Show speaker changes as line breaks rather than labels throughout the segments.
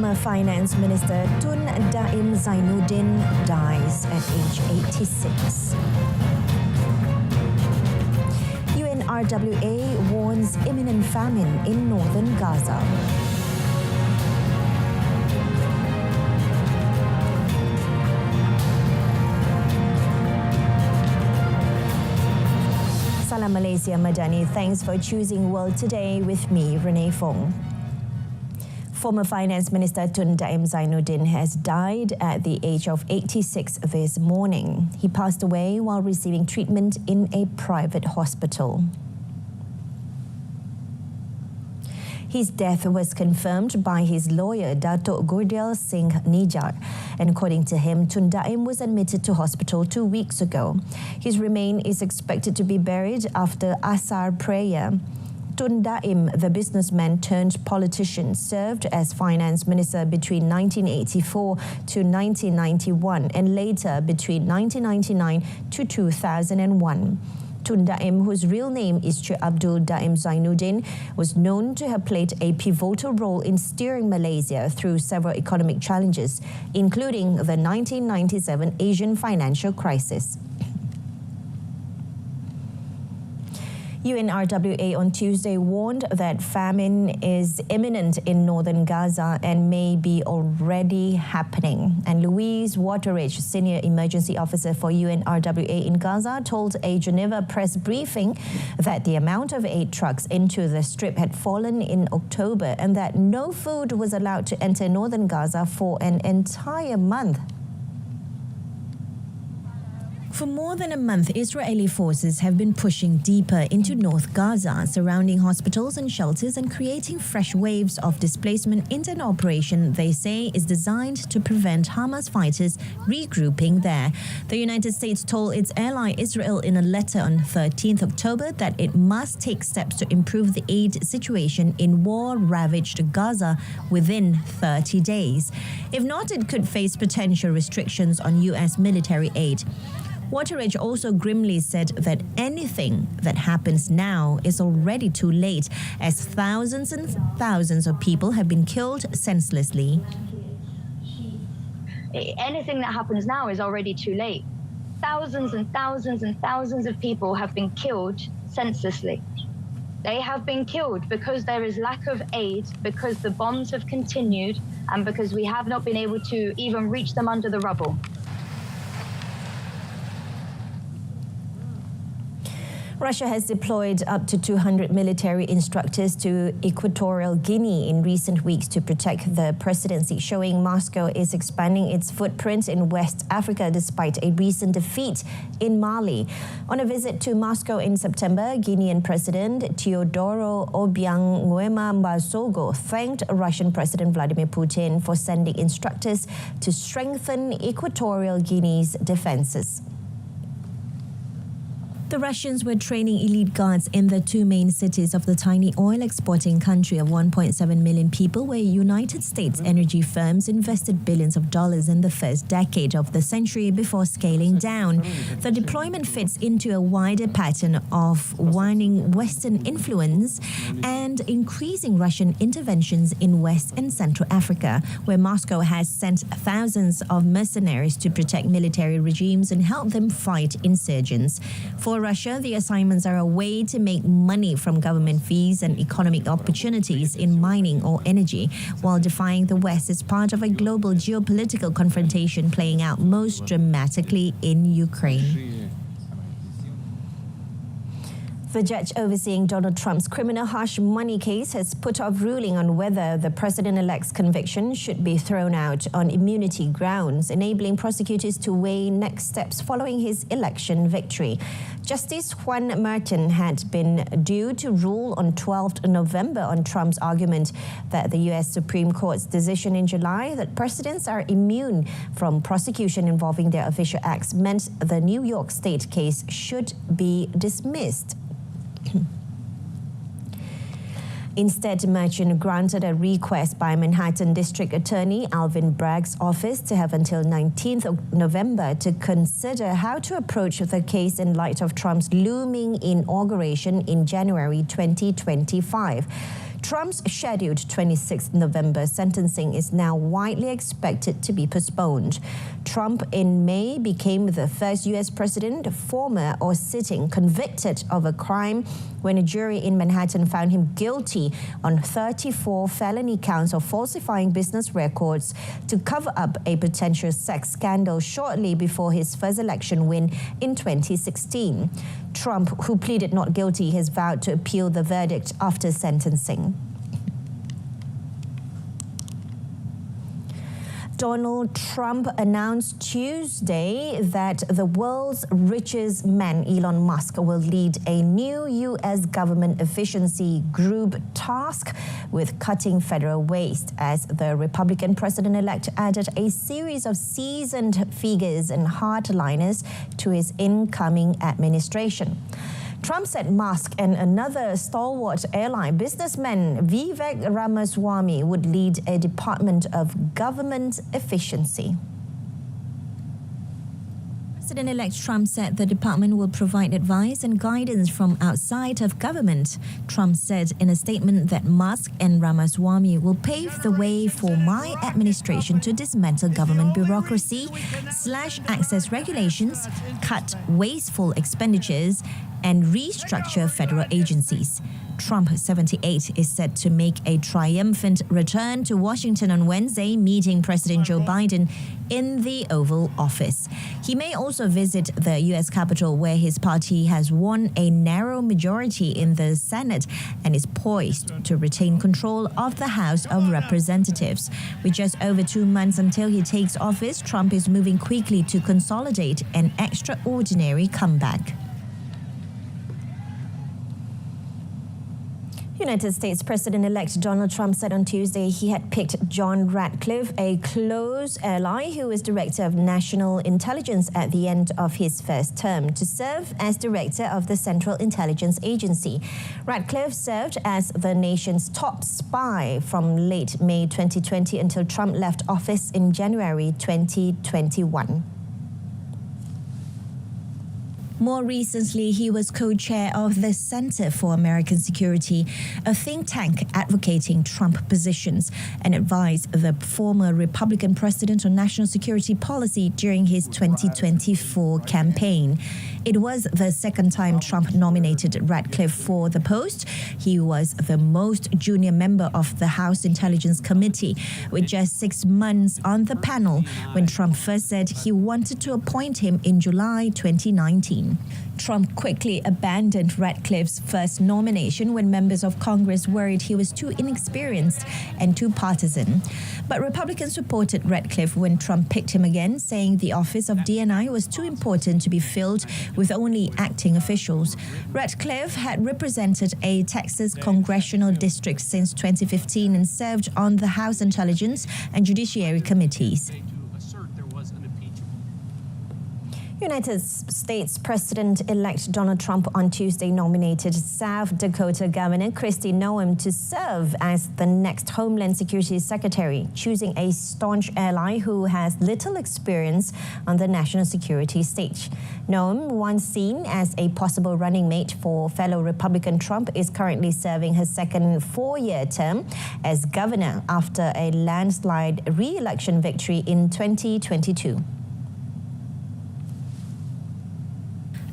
Former Finance Minister Tun Daim Zainuddin dies at age 86. UNRWA warns imminent famine in northern Gaza. Salam Malaysia Madani. Thanks for choosing World Today with me, Renee Fong. Former Finance Minister Tun Daim Zainuddin has died at the age of 86 this morning. He passed away while receiving treatment in a private hospital. His death was confirmed by his lawyer, Datuk Gurdel Singh Nijjar. And according to him, Tun Daim was admitted to hospital 2 weeks ago. His remains is expected to be buried after Asar prayer. Tun Daim, the businessman turned politician, served as finance minister between 1984 to 1991 and later between 1999 to 2001. Tun Daim, whose real name is Abdul Daim Zainuddin, was known to have played a pivotal role in steering Malaysia through several economic challenges, including the 1997 Asian financial crisis. UNRWA on Tuesday warned that famine is imminent in northern Gaza and may be already happening. And Louise Wateridge, Senior Emergency Officer for UNRWA in Gaza, told a Geneva press briefing that the amount of aid trucks into the strip had fallen in October and that no food was allowed to enter northern Gaza for an entire month. For more than a month, Israeli forces have been pushing deeper into North Gaza, surrounding hospitals and shelters and creating fresh waves of displacement into an operation they say is designed to prevent Hamas fighters regrouping there. The United States told its ally Israel in a letter on 13th October that it must take steps to improve the aid situation in war-ravaged Gaza within 30 days. If not, it could face potential restrictions on U.S. military aid. Wateridge also grimly said that anything that happens now is already too late, as thousands and thousands of people have been killed senselessly.
Anything that happens now is already too late. Thousands and thousands and thousands of people have been killed senselessly. They have been killed because there is lack of aid, because the bombs have continued, and because we have not been able to even reach them under the rubble.
Russia has deployed up to 200 military instructors to Equatorial Guinea in recent weeks to protect the presidency, showing Moscow is expanding its footprint in West Africa despite a recent defeat in Mali. On a visit to Moscow in September, Guinean President Teodoro Obiang Nguema Mbasogo thanked Russian President Vladimir Putin for sending instructors to strengthen Equatorial Guinea's defenses. The Russians were training elite guards in the two main cities of the tiny oil-exporting country of 1.7 million people, where United States energy firms invested billions of dollars in the first decade of the century before scaling down. The deployment fits into a wider pattern of waning Western influence and increasing Russian interventions in West and Central Africa, where Moscow has sent thousands of mercenaries to protect military regimes and help them fight insurgents. For Russia, the assignments are a way to make money from government fees and economic opportunities in mining or energy, while defying the West as part of a global geopolitical confrontation playing out most dramatically in Ukraine. The judge overseeing Donald Trump's criminal hush money case has put off ruling on whether the president-elect's conviction should be thrown out on immunity grounds, enabling prosecutors to weigh next steps following his election victory. Justice Juan Martin had been due to rule on 12th November on Trump's argument that the U.S. Supreme Court's decision in July that presidents are immune from prosecution involving their official acts meant the New York State case should be dismissed. Instead, Merchant granted a request by Manhattan District Attorney Alvin Bragg's office to have until 19th of November to consider how to approach the case in light of Trump's looming inauguration in January 2025. Trump's scheduled 26th November sentencing is now widely expected to be postponed. Trump in May became the first U.S. president, former or sitting, convicted of a crime when a jury in Manhattan found him guilty on 34 felony counts of falsifying business records to cover up a potential sex scandal shortly before his first election win in 2016. Trump, who pleaded not guilty, has vowed to appeal the verdict after sentencing. Donald Trump announced Tuesday that the world's richest man, Elon Musk, will lead a new U.S. government efficiency group tasked with cutting federal waste, as the Republican president-elect added a series of seasoned figures and hardliners to his incoming administration. Trump said Musk and another stalwart airline businessman, Vivek Ramaswamy, would lead a Department of Government Efficiency. President-elect Trump said the department will provide advice and guidance from outside of government. Trump said in a statement that Musk and Ramaswamy will pave the way for my administration to dismantle government bureaucracy, slash access regulations, cut wasteful expenditures, and restructure federal agencies. Trump, 78, is set to make a triumphant return to Washington on Wednesday, meeting President Joe Biden in the Oval Office. He may also visit the U.S. Capitol, where his party has won a narrow majority in the Senate and is poised to retain control of the House of Representatives. With just over 2 months until he takes office, Trump is moving quickly to consolidate an extraordinary comeback. United States President-elect Donald Trump said on Tuesday he had picked John Ratcliffe, a close ally who was Director of National Intelligence at the end of his first term, to serve as Director of the Central Intelligence Agency. Ratcliffe served as the nation's top spy from late May 2020 until Trump left office in January 2021. More recently, he was co-chair of the Center for American Security, a think tank advocating Trump positions, and advised the former Republican president on national security policy during his 2024 campaign. It was the second time Trump nominated Ratcliffe for the post. He was the most junior member of the House Intelligence Committee, with just 6 months on the panel when Trump first said he wanted to appoint him in July 2019. Trump quickly abandoned Ratcliffe's first nomination when members of Congress worried he was too inexperienced and too partisan. But Republicans supported Ratcliffe when Trump picked him again, saying the office of DNI was too important to be filled with only acting officials. Ratcliffe had represented a Texas congressional district since 2015 and served on the House Intelligence and Judiciary Committees. United States President-elect Donald Trump on Tuesday nominated South Dakota Governor Kristi Noem to serve as the next Homeland Security Secretary, choosing a staunch ally who has little experience on the national security stage. Noem, once seen as a possible running mate for fellow Republican Trump, is currently serving her second 4-year term as governor after a landslide re-election victory in 2022.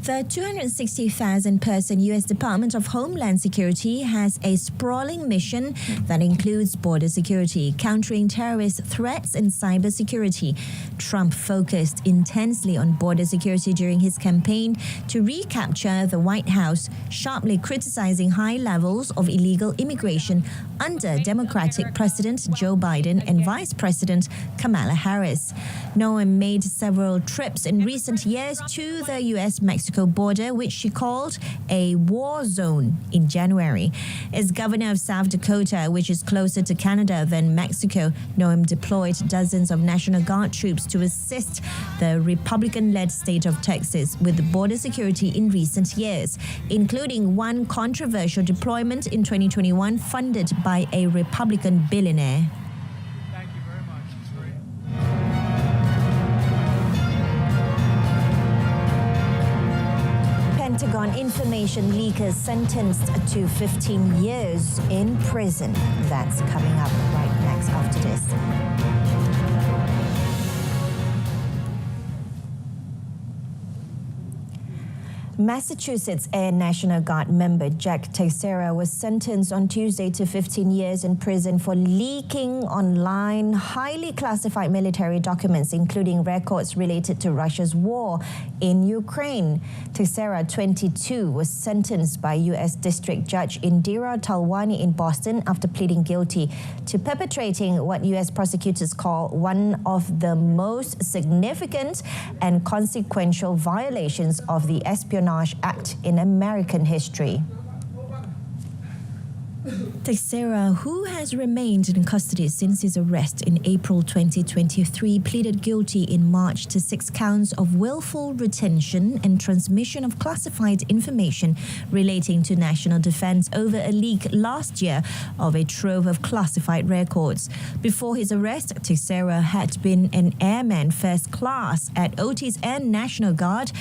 The 260,000-person U.S. Department of Homeland Security has a sprawling mission that includes border security, countering terrorist threats, and cybersecurity. Trump focused intensely on border security during his campaign to recapture the White House, sharply criticizing high levels of illegal immigration under Democratic President Joe Biden and Vice President Kamala Harris. Noan made several trips in recent years to the U.S.-Mexico border, which she called a war zone in January. As governor of South Dakota, which is closer to Canada than Mexico, Noem deployed dozens of National Guard troops to assist the Republican-led state of Texas with border security in recent years, including one controversial deployment in 2021 funded by a Republican billionaire. Pentagon information leakers sentenced to 15 years in prison. That's coming up right next after this. Massachusetts Air National Guard member Jack Teixeira was sentenced on Tuesday to 15 years in prison for leaking online highly classified military documents, including records related to Russia's war in Ukraine. Teixeira, 22, was sentenced by U.S. District Judge Indira Talwani in Boston after pleading guilty to perpetrating what U.S. prosecutors call one of the most significant and consequential violations of the Espionage Act in American history. Teixeira, who has remained in custody since his arrest in April 2023, pleaded guilty in March to 6 counts of willful retention and transmission of classified information relating to national defense over a leak last year of a trove of classified records. Before his arrest, Teixeira had been an airman first class at Otis Air National Guard,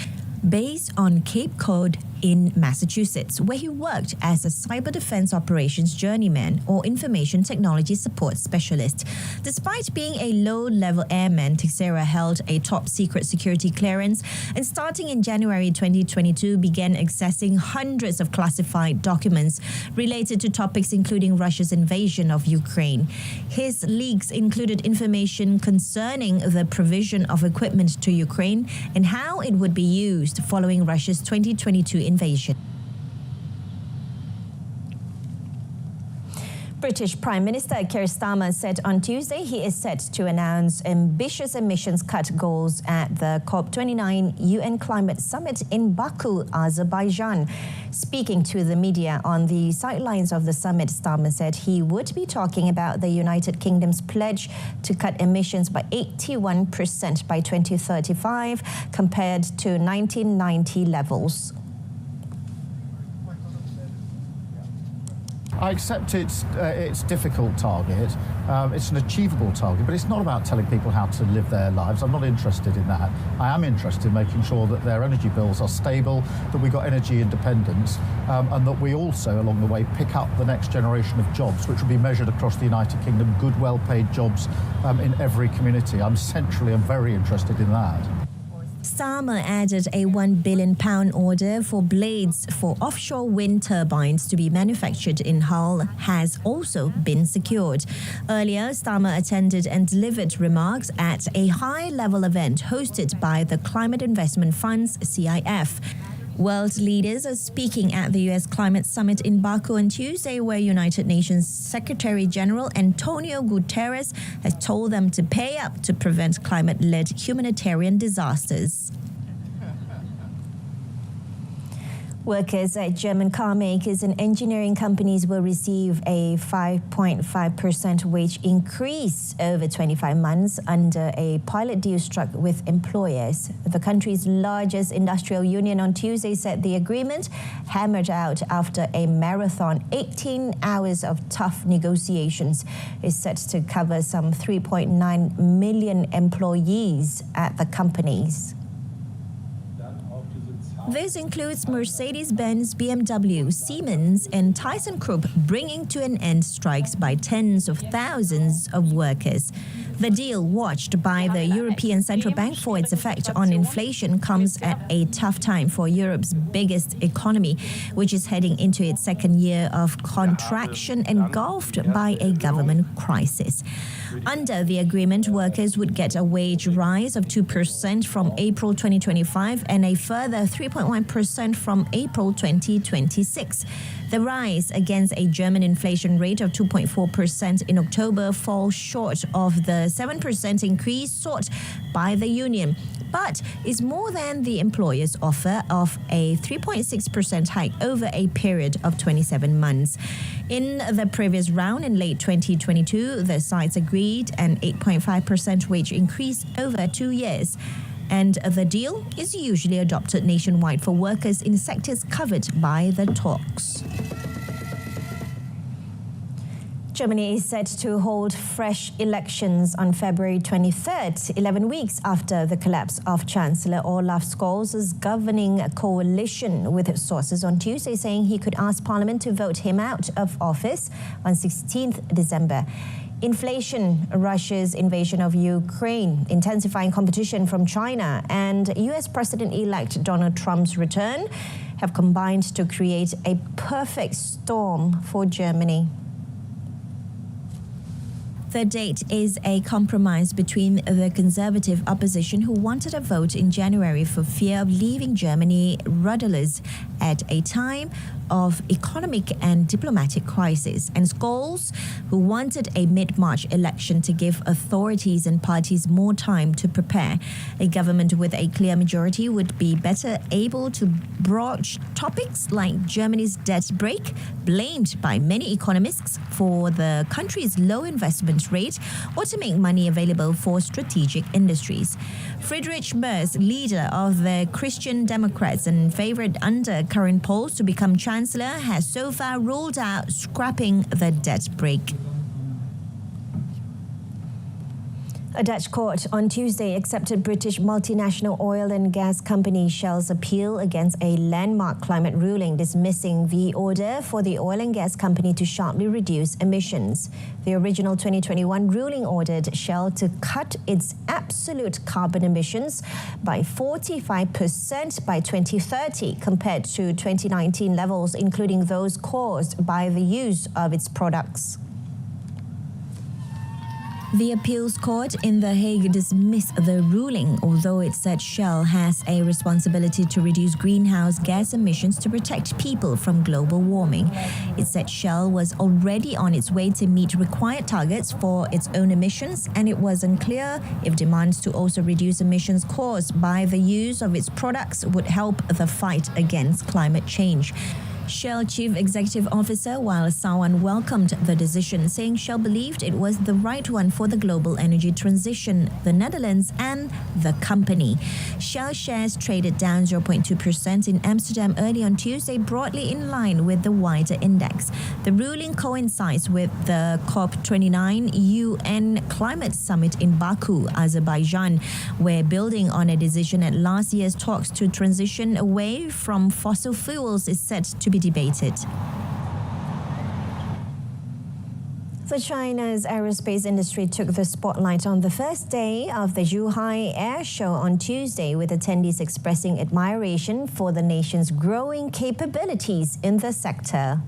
based on Cape Cod in Massachusetts, where he worked as a cyber defense operations journeyman or information technology support specialist. Despite being a low-level airman, Teixeira held a top-secret security clearance and starting in January 2022 began accessing hundreds of classified documents related to topics including Russia's invasion of Ukraine. His leaks included information concerning the provision of equipment to Ukraine and how it would be used following Russia's 2022 invasion. British Prime Minister Keir Starmer said on Tuesday he is set to announce ambitious emissions cut goals at the COP29 UN Climate Summit in Baku, Azerbaijan. Speaking to the media on the sidelines of the summit, Starmer said he would be talking about the United Kingdom's pledge to cut emissions by 81% by 2035 compared to 1990 levels.
I accept it's difficult target. It's an achievable target, but it's not about telling people how to live their lives. I'm not interested in that. I am interested in making sure that their energy bills are stable, that we've got energy independence, and that we also, along the way, pick up the next generation of jobs, which will be measured across the United Kingdom, good, well-paid jobs in every community. I'm very interested in that.
Starmer added a £1 billion order for blades for offshore wind turbines to be manufactured in Hull has also been secured. Earlier, Starmer attended and delivered remarks at a high-level event hosted by the Climate Investment Fund's SAHIH. World leaders are speaking at the U.S. Climate Summit in Baku on Tuesday, where United Nations Secretary General Antonio Guterres has told them to pay up to prevent climate-led humanitarian disasters. Workers at German car makers and engineering companies will receive a 5.5% wage increase over 25 months under a pilot deal struck with employers. The country's largest industrial union on Tuesday said the agreement, hammered out after a marathon 18 hours of tough negotiations, is set to cover some 3.9 million employees at the companies. This includes Mercedes-Benz, BMW, Siemens and ThyssenKrupp bringing to an end strikes by tens of thousands of workers. The deal, watched by the European Central Bank for its effect on inflation, comes at a tough time for Europe's biggest economy, which is heading into its second year of contraction engulfed by a government crisis. Under the agreement, workers would get a wage rise of 2% from April 2025 and a further 3.1% from April 2026. The rise against a German inflation rate of 2.4% in October falls short of the 7% increase sought by the union, but is more than the employer's offer of a 3.6% hike over a period of 27 months. In the previous round in late 2022, the sides agreed an 8.5% wage increase over 2 years. And the deal is usually adopted nationwide for workers in sectors covered by the talks. Germany is set to hold fresh elections on February 23rd, 11 weeks after the collapse of Chancellor Olaf Scholz's governing coalition, with sources on Tuesday saying he could ask Parliament to vote him out of office on 16th December. Inflation, Russia's invasion of Ukraine, intensifying competition from China, and US President-elect Donald Trump's return have combined to create a perfect storm for Germany. The date is a compromise between the Conservative opposition, who wanted a vote in January for fear of leaving Germany rudderless at a time of economic and diplomatic crisis, and Scholz, who wanted a mid-March election to give authorities and parties more time to prepare. A government with a clear majority would be better able to broach topics like Germany's debt brake, blamed by many economists for the country's low investment rate, or to make money available for strategic industries. Friedrich Merz, leader of the Christian Democrats and favoured under current polls to become chancellor, has so far ruled out scrapping the debt brake. A Dutch court on Tuesday accepted British multinational oil and gas company Shell's appeal against a landmark climate ruling dismissing the order for the oil and gas company to sharply reduce emissions. The original 2021 ruling ordered Shell to cut its absolute carbon emissions by 45% by 2030 compared to 2019 levels, including those caused by the use of its products. The appeals court in The Hague dismissed the ruling, although it said Shell has a responsibility to reduce greenhouse gas emissions to protect people from global warming. It said Shell was already on its way to meet required targets for its own emissions, and it was unclear if demands to also reduce emissions caused by the use of its products would help the fight against climate change. Shell Chief Executive Officer Wael Sawan welcomed the decision, saying Shell believed it was the right one for the global energy transition, the Netherlands and the company. Shell shares traded down 0.2% in Amsterdam early on Tuesday, broadly in line with the wider index. The ruling coincides with the COP29 UN Climate Summit in Baku, Azerbaijan, where building on a decision at last year's talks to transition away from fossil fuels is set to be debated. China's aerospace industry took the spotlight on the first day of the Zhuhai Air Show on Tuesday, with attendees expressing admiration for the nation's growing capabilities in the sector.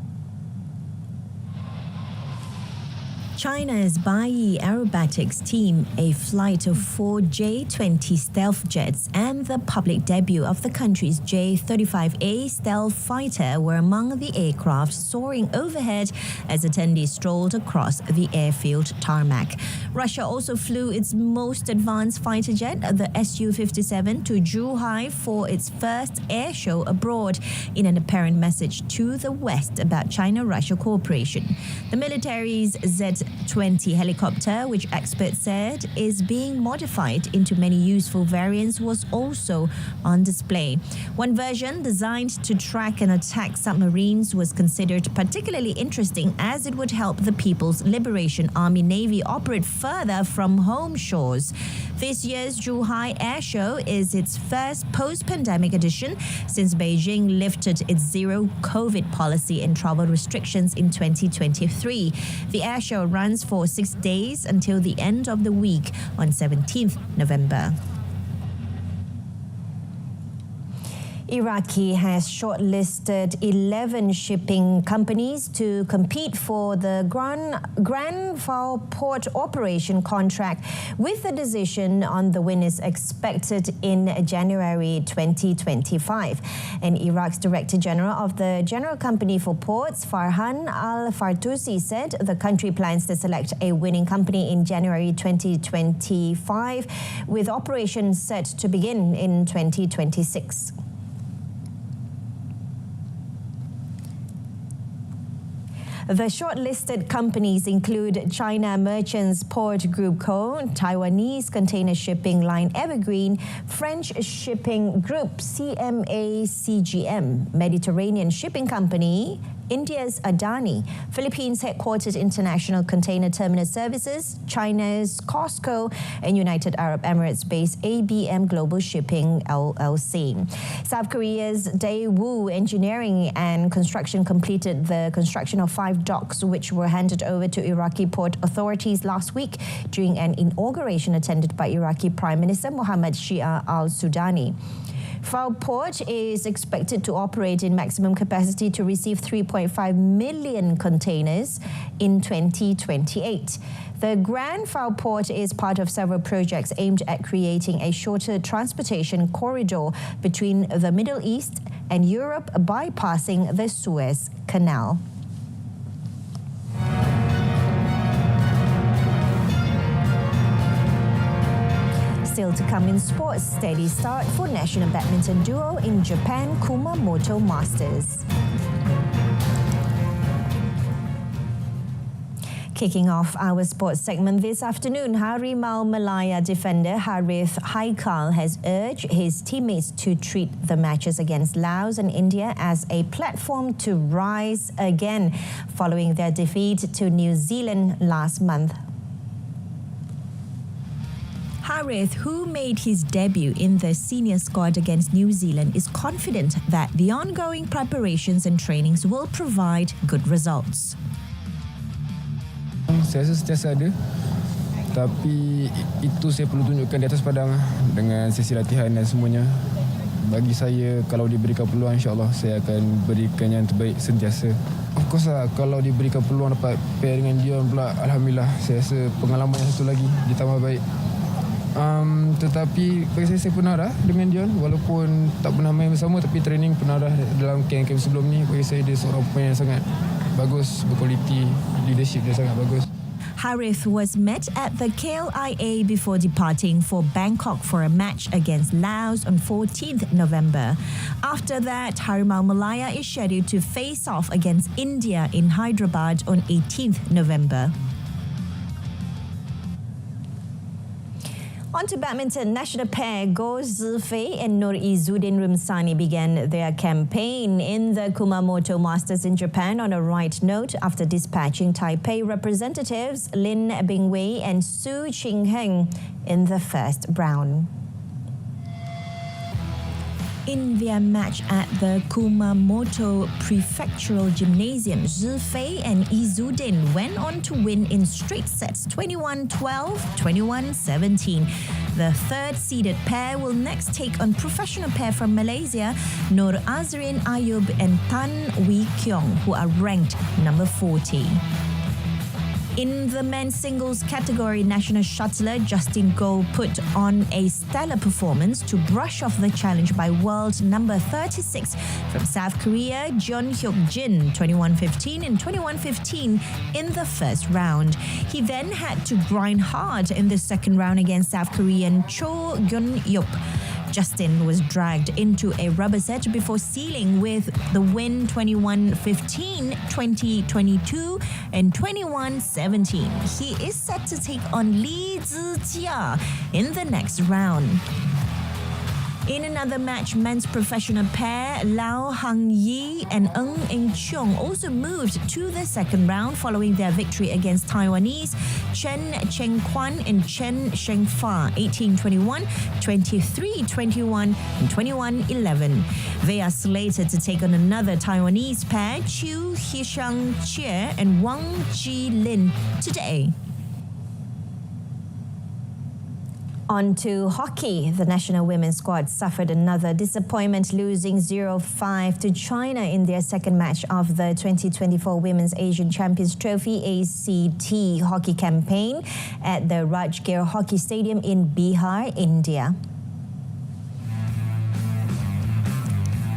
China's Bayi Aerobatics team, a flight of 4 J-20 stealth jets and the public debut of the country's J-35A stealth fighter were among the aircraft soaring overhead as attendees strolled across the airfield tarmac. Russia also flew its most advanced fighter jet, the Su-57, to Zhuhai for its first air show abroad, in an apparent message to the West about China-Russia cooperation. The military's Z-20 helicopter, which experts said is being modified into many useful variants, was also on display. One version, designed to track and attack submarines, was considered particularly interesting as it would help the People's Liberation Army Navy operate further from home shores. This year's Zhuhai Air Show is its first post-pandemic edition since Beijing lifted its zero-COVID policy and travel restrictions in 2023. The air show runs for 6 days until the end of the week on 17th November. Iraqi has shortlisted 11 shipping companies to compete for the Grand Val Port Operation contract, with the decision on the winners expected in January 2025. And Iraq's Director General of the General Company for Ports, Farhan Al-Fartusi, said the country plans to select a winning company in January 2025, with operations set to begin in 2026. The shortlisted companies include China Merchants Port Group Co., Taiwanese container shipping line Evergreen, French shipping group CMA CGM, Mediterranean Shipping Company, India's Adani, Philippines' headquartered International Container Terminal Services, China's COSCO, and United Arab Emirates-based ABM Global Shipping LLC. South Korea's Daewoo Engineering and Construction completed the construction of 5 docks which were handed over to Iraqi port authorities last week during an inauguration attended by Iraqi Prime Minister Mohammed Shia al-Sudani. Port is expected to operate in maximum capacity to receive 3.5 million containers in 2028. The Grand Port is part of several projects aimed at creating a shorter transportation corridor between the Middle East and Europe, bypassing the Suez Canal. Still to come in sports, steady start for national badminton duo in Japan Kumamoto Masters. Kicking off our sports segment this afternoon, Harimau Malaya defender Harith Haikal has urged his teammates to treat the matches against Laos and India as a platform to rise again following their defeat to New Zealand last month. Harith, who made his debut in the senior squad against New Zealand, is confident that the ongoing preparations and trainings will provide good results.
Saya rasa sentiasa ada, tapi itu saya perlu tunjukkan di atas padang dengan sesi latihan dan semuanya. Bagi saya, kalau diberikan peluang, insyaAllah saya akan berikan yang terbaik sentiasa. Of course lah, kalau diberikan peluang dapat pair dengan Dion pula, Alhamdulillah, saya rasa pengalaman yang satu lagi ditambah baik. Tetapi bagi saya pernah dah dengan Dion, walaupun tak pernah main bersama, tapi training pernah dah dalam camp sebelum ni. Bagi saya dia seorang pemain yang sangat bagus, berkualiti, leadership dia sangat bagus.
Harith was met at the KLIA before departing for Bangkok for a match against Laos on 14th November. After that, Harimau Malaya is scheduled to face off against India in Hyderabad on 18th November. On to badminton, national pair Goh Zifei and Nur Izzuddin Rumsani began their campaign in the Kumamoto Masters in Japan on a right note after dispatching Taipei representatives Lin Bingwei and Su Qingheng in the first round. In their match at the Kumamoto Prefectural Gymnasium, Zifei and Izzuddin went on to win in straight sets 21-12, 21-17. The third-seeded pair will next take on professional pair from Malaysia, Nur Azrin Ayub and Tan Wee Kiong, who are ranked number 40. In the men's singles category, national shuttler Justin Goh put on a stellar performance to brush off the challenge by world number 36 from South Korea, Jeon Hyuk Jin, 21-15 and 21-15 in the first round. He then had to grind hard in the second round against South Korean Cho Gyun-yup. Justin was dragged into a rubber set before sealing with the win 21-15, 20-22 and 21-17. He is set to take on Li Zijia in the next round. In another match, men's professional pair Lau Hang Yi and Ng Eng Cheong also moved to the second round following their victory against Taiwanese Chen Cheng Kwan and Chen Shengfa 18-21, 23-21 and 21-11. They are slated to take on another Taiwanese pair, Chiu Hishang Chia and Wang Ji Lin, today. On to hockey. The national women's squad suffered another disappointment, losing 0-5 to China in their second match of the 2024 Women's Asian Champions Trophy ACT hockey campaign at the Rajgir Hockey Stadium in Bihar, India.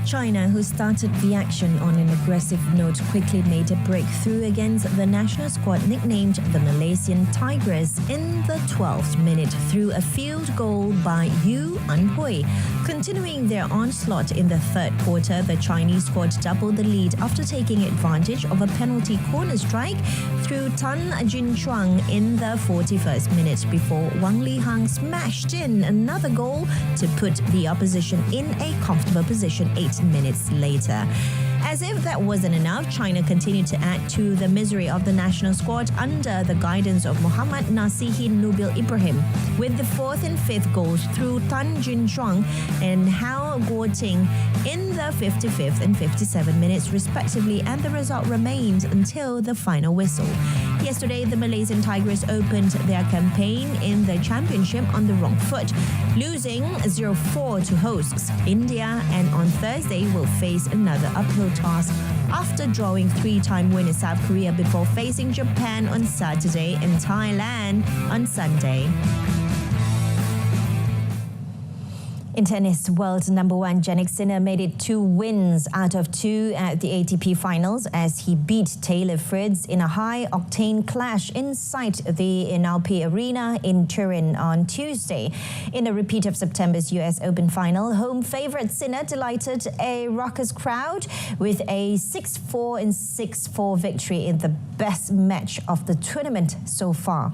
China, who started the action on an aggressive note, quickly made a breakthrough against the national squad nicknamed the Malaysian Tigers in the 12th minute through a field goal by Yu Anhui. Continuing their onslaught in the third quarter, the Chinese squad doubled the lead after taking advantage of a penalty corner strike through Tan Jinchuang in the 41st minute before Wang Lihang smashed in another goal to put the opposition in a comfortable position 8 minutes later. As if that wasn't enough, China continued to add to the misery of the national squad under the guidance of Muhammad Nasihin Nubil Ibrahim, with the 4th and 5th goals through Tan Jun Zhuang and Hao Guoting in the 55th and 57 minutes respectively, and the result remained until the final whistle. Yesterday, the Malaysian Tigers opened their campaign in the championship on the wrong foot, losing 0-4 to hosts India, and on Thursday will face another uphill task after drawing 3-time winner South Korea before facing Japan on Saturday and Thailand on Sunday. In tennis, world number 1 Jannik Sinner made it 2 wins out of 2 at the ATP finals as he beat Taylor Fritz in a high-octane clash inside the NLP Arena in Turin on Tuesday. In a repeat of September's US Open final, home favourite Sinner delighted a raucous crowd with a 6-4 and 6-4 victory in the best match of the tournament so far.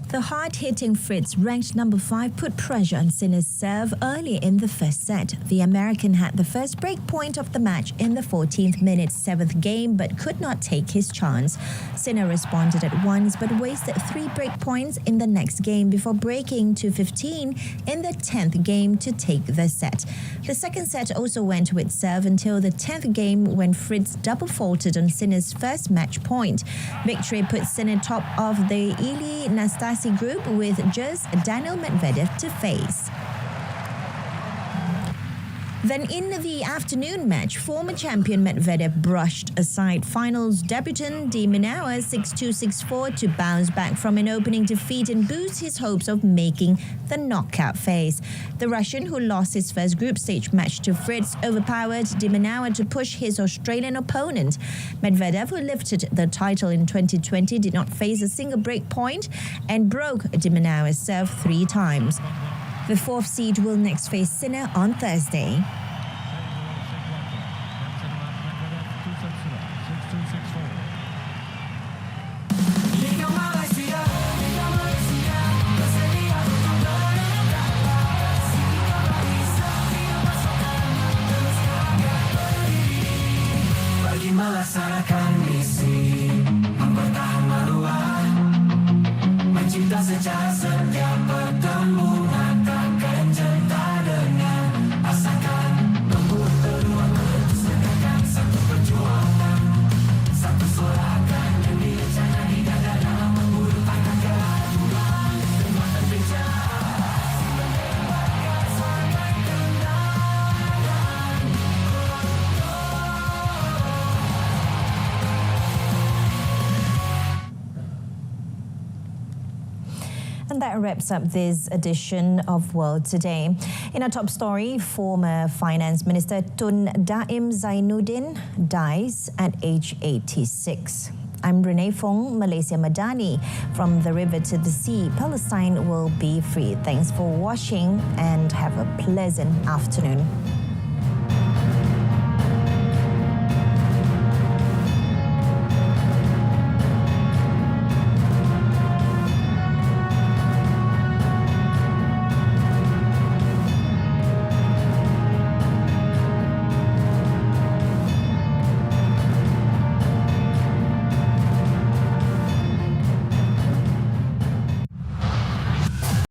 The hard-hitting Fritz, ranked number 5, put pressure on Sinner's serve early in the first set. The American had the first break point of the match in the 14th minute, 7th game, but could not take his chance. Sinner responded at once, but wasted 3 break points in the next game before breaking to 15 in the 10th game to take the set. The second set also went with serve until the 10th game when Fritz double-faulted on Sinner's first match point. Victory put Sinner top of the Ili Nastasi group with just Daniel Medvedev to face. Then in the afternoon match, former champion Medvedev brushed aside finals debutant de Minaur 6-2, 6-4 to bounce back from an opening defeat and boost his hopes of making the knockout phase. The Russian, who lost his first group stage match to Fritz, overpowered de Minaur to push his Australian opponent. Medvedev, who lifted the title in 2020, did not face a single break point and broke de Minaur's serve 3 times. The 4th seed will next face Sinner on Thursday.
Melaksanakan misi mempertahan maruah, mencipta secara setia perkembangan takkan jenta dengan asalkan membuat peluang terus tegakkan satu perjuangan, satu suara akan yang direncana di dada dalam memburu takkan keraguan kekuatan bicara sebenarnya sampai kenangan.
And that wraps up this edition of World Today. In our top story, former Finance Minister Tun Daim Zainuddin dies at age 86. I'm Renee Fong, Malaysia Madani. From the river to the sea, Palestine will be free. Thanks for watching and have a pleasant afternoon.